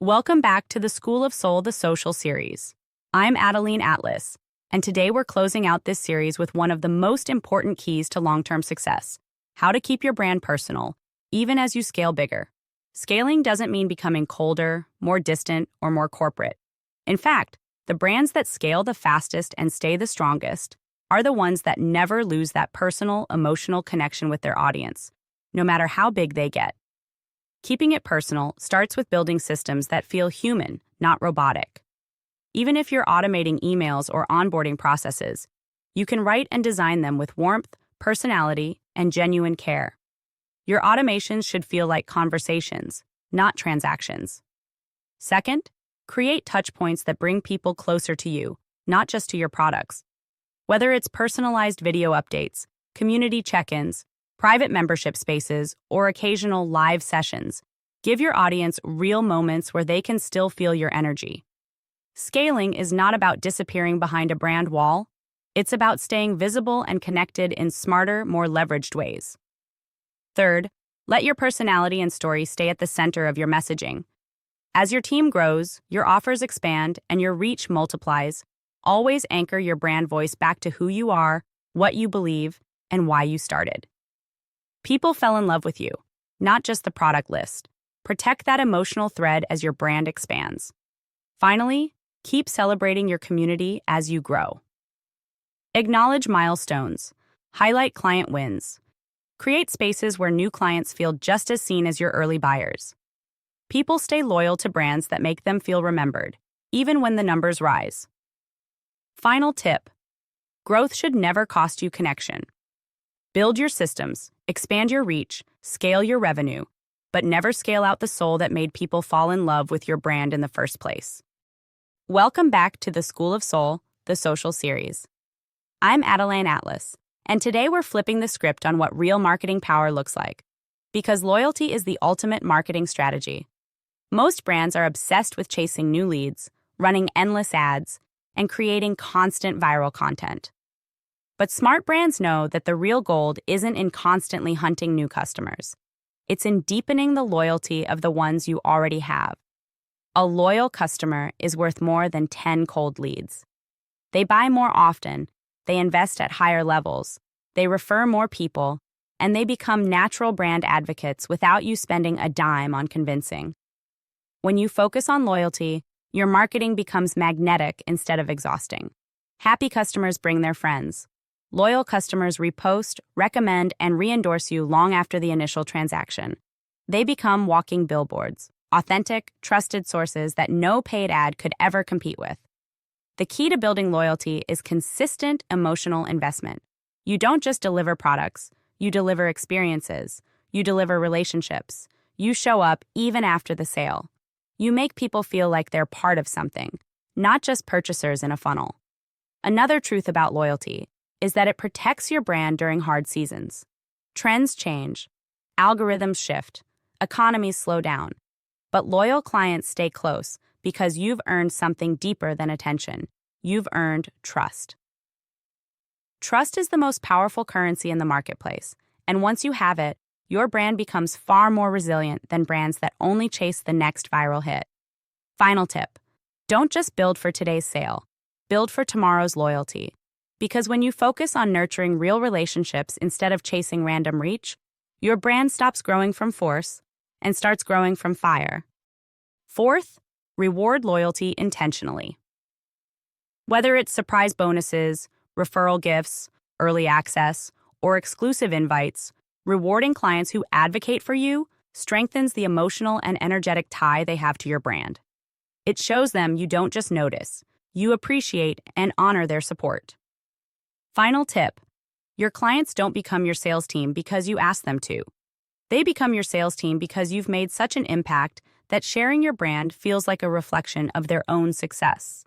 Welcome back to the School of Soul, the social series. I'm ADELINE Atlas, and today we're closing out this series with one of the most important keys to long-term success: how to keep your brand personal, even as you scale bigger. Scaling doesn't mean becoming colder, more distant, or more corporate. In fact, the brands that scale the fastest and stay the strongest are the ones that never lose that personal, emotional connection with their audience, no matter how big they get. Keeping it personal starts with building systems that feel human, not robotic. Even if you're automating emails or onboarding processes, you can write and design them with warmth, personality, and genuine care. Your automations should feel like conversations, not transactions. Second, create touchpoints that bring people closer to you, not just to your products. Whether it's personalized video updates, community check-ins, private membership spaces, or occasional live sessions, give your audience real moments where they can still feel your energy. Scaling is not about disappearing behind a brand wall. It's about staying visible and connected in smarter, more leveraged ways. Third, let your personality and story stay at the center of your messaging. As your team grows, your offers expand, and your reach multiplies, always anchor your brand voice back to who you are, what you believe, and why you started. People fell in love with you, not just the product list. Protect that emotional thread as your brand expands. Finally, keep celebrating your community as you grow. Acknowledge milestones. Highlight client wins. Create spaces where new clients feel just as seen as your early buyers. People stay loyal to brands that make them feel remembered, even when the numbers rise. Final tip: growth should never cost you connection. Build your systems, expand your reach, scale your revenue, but never scale out the soul that made people fall in love with your brand in the first place. Welcome back to the School of Soul, the social series. I'm ADELINE Atlas, and today we're flipping the script on what real marketing power looks like. Because loyalty is the ultimate marketing strategy. Most brands are obsessed with chasing new leads, running endless ads, and creating constant viral content. But smart brands know that the real gold isn't in constantly hunting new customers. It's in deepening the loyalty of the ones you already have. A loyal customer is worth more than 10 cold leads. They buy more often, they invest at higher levels, they refer more people, and they become natural brand advocates without you spending a dime on convincing. When you focus on loyalty, your marketing becomes magnetic instead of exhausting. Happy customers bring their friends. Loyal customers repost, recommend, and re-endorse you long after the initial transaction. They become walking billboards, authentic, trusted sources that no paid ad could ever compete with. The key to building loyalty is consistent emotional investment. You don't just deliver products, you deliver experiences, you deliver relationships. You show up even after the sale. You make people feel like they're part of something, not just purchasers in a funnel. Another truth about loyalty is that it protects your brand during hard seasons. Trends change, algorithms shift, economies slow down, but loyal clients stay close because you've earned something deeper than attention. You've earned trust. Trust is the most powerful currency in the marketplace, and once you have it, your brand becomes far more resilient than brands that only chase the next viral hit. Final tip: don't just build for today's sale, build for tomorrow's loyalty. Because when you focus on nurturing real relationships instead of chasing random reach, your brand stops growing from force and starts growing from fire. Fourth, reward loyalty intentionally. Whether it's surprise bonuses, referral gifts, early access, or exclusive invites, rewarding clients who advocate for you strengthens the emotional and energetic tie they have to your brand. It shows them you don't just notice, you appreciate and honor their support. Final tip: your clients don't become your sales team because you ask them to. They become your sales team because you've made such an impact that sharing your brand feels like a reflection of their own success.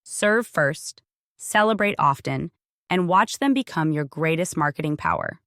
Serve first, celebrate often, and watch them become your greatest marketing power.